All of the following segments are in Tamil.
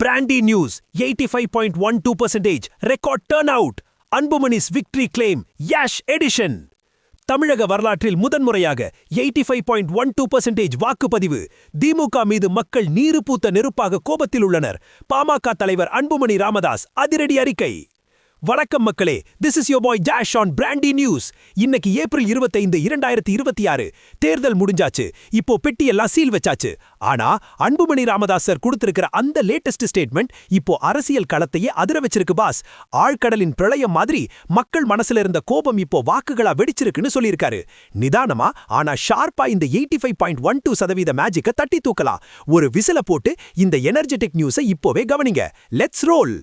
Brandy News, 85.12%, record turnout. அன்புமணி's victory claim, Yash edition. தமிழக வரலாற்றில் முதன்முறையாக 85.12% வாக்குப்பதிவு. திமுக மீது மக்கள் நீரு பூத்த நெருப்பாக கோபத்தில் உள்ளனர். பாமக தலைவர் அன்புமணி ராமதாஸ் அதிரடி அறிக்கை. வணக்கம் மக்களே, this is your boy Dash on Brandy News. இன்னைக்கு ஏப்ரல் 25, 2026. தேர்தல் முடிஞ்சாச்சு. இப்போ பெட்டியெல்லாம் சீல் வச்சாச்சு. ஆனா அன்புமணி ராமதாஸ் சார் கொடுத்திருக்கிற அந்த லேட்டஸ்ட் ஸ்டேட்மெண்ட் இப்போ அரசியல் களத்தையே அதிர வச்சிருக்கு பாஸ். ஆழ்கடலின் பிரளயம் மாதிரி மக்கள் மனசுல இருந்த கோபம் இப்போ வாக்குகளா வெடிச்சிருக்குன்னு சொல்லியிருக்காரு. நிதானமா ஆனா ஷார்ப்பா இந்த 85.12% மேஜிக்க தட்டி தூக்கலாம். ஒரு விசில போட்டு இந்த எனர்ஜெட்டிக் நியூஸை இப்போவே கவனிங்க. Let's role.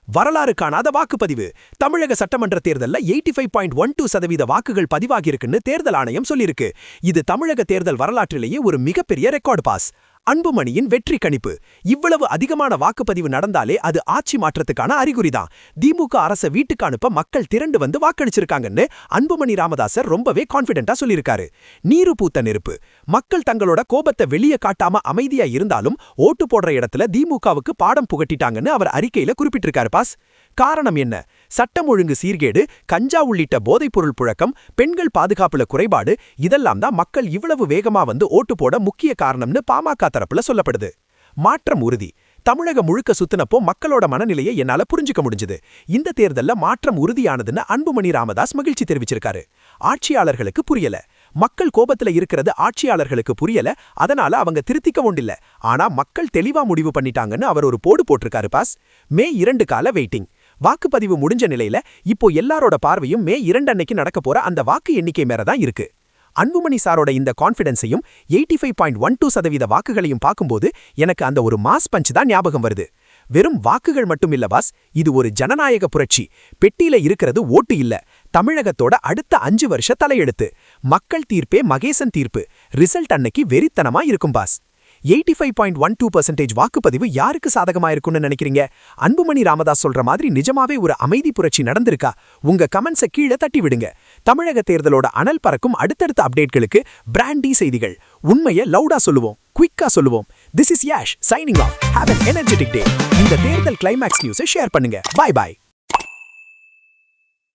வரலாறு காணாத வாக்குப்பதிவு. தமிழக சட்டமன்ற தேர்தல்ல 85.12% வாக்குகள் பதிவாகியிருக்குன்னு தேர்தல் ஆணையம் சொல்லியிருக்கு. இது தமிழக தேர்தல் வரலாற்றிலேயே ஒரு மிகப்பெரிய ரெக்கார்டு பாஸ். அன்புமணியின் வெற்றி கணிப்பு. இவ்வளவு அதிகமான வாக்குப்பதிவு நடந்தாலே அது ஆட்சி மாற்றத்துக்கான அறிகுறிதான். திமுக அரச வீட்டுக்கு அனுப்ப மக்கள் திரண்டு வந்து வாக்களிச்சிருக்காங்கன்னு அன்புமணி ராமதாசர் ரொம்பவே கான்ஃபிடென்ட்டா சொல்லியிருக்காரு. நீரு பூத்த நெருப்பு. மக்கள் தங்களோட கோபத்தை வெளியே காட்டாம அமைதியா இருந்தாலும் ஓட்டு போடுற இடத்துல திமுகவுக்கு பாடம் புகட்டிட்டாங்கன்னு அவர் அறிக்கையில குறிப்பிட்டிருக்காரு பாஸ். காரணம் என்ன? சட்டம் ஒழுங்கு சீர்கேடு, கஞ்சா உள்ளிட்ட போதைப்பொருள் புழக்கம், பெண்கள் பாதுகாப்புல குறைபாடு, இதெல்லாம் தான் மக்கள் இவ்வளவு வேகமா வந்து ஓட்டு போட முக்கிய காரணம்னு பாமக தரப்புல சொல்லப்படுது. மாற்றம் உறுதி. தமிழகம் முழுக்க சுத்தினப்போ மக்களோட மனநிலையை என்னால புரிஞ்சுக்க முடிஞ்சது. இந்த தேர்தல்ல மாற்றம் உறுதியானதுன்னு அன்புமணி ராமதாஸ் மகிழ்ச்சி தெரிவிச்சிருக்காரு. ஆட்சியாளர்களுக்கு புரியல. மக்கள் கோபத்துல இருக்கிறது ஆட்சியாளர்களுக்கு புரியல, அதனால அவங்க திருத்திக்க ஒண்டில்ல. ஆனா மக்கள் தெளிவா முடிவு பண்ணிட்டாங்கன்னு அவர் ஒரு போடு போட்டிருக்காரு பாஸ். மே 2 கால வெயிட்டிங். வாக்குப்பதிவு முடிஞ்ச நிலையில இப்போ எல்லாரோட பார்வையும் மே 2 அன்னைக்கு நடக்க போற அந்த வாக்கு எண்ணிக்கை மேலதான் இருக்கு. அன்புமணி சாரோட இந்த கான்ஃபிடன்ஸையும் 85.12% வாக்குகளையும் பார்க்கும்போது எனக்கு அந்த ஒரு மாஸ் பஞ்ச் தான் ஞாபகம் வருது. வெறும் வாக்குகள் மட்டும் இல்ல பாஸ், இது ஒரு ஜனநாயக புரட்சி. பெட்டியில இருக்கிறது ஓட்டு இல்ல, தமிழகத்தோட அடுத்த 5 வருஷ தலையெழுத்து. மக்கள் தீர்ப்பே மகேசன் தீர்ப்பு. ரிசல்ட் அன்னைக்கு வெறித்தனமா இருக்கும் பாஸ். 85.12% வாக்குப்பதிவு யாருக்கு சாதகமா இருக்கும்னு நினைக்கிறீங்க? அன்புமணி ராமதாஸ் சொல்ற மாதிரி நிஜமாவே ஒரு அமைதி புரட்சி நடந்திருக்கா? உங்க கமெண்ட்ஸை கீழே தட்டி விடுங்க. தமிழக தேர்தலோட அனல் பறக்கும் அடுத்தடுத்த அப்டேட்களுக்கு பிராண்டி செய்திகள். உண்மையை லவுடா சொல்லுவோம், குயிக்கா சொல்லுவோம். This is Yash signing off. Have an energetic day. இந்த தேர்தல் கிளைமாக்ஸ் நியூஸை ஷேர் பண்ணுங்க. Bye by.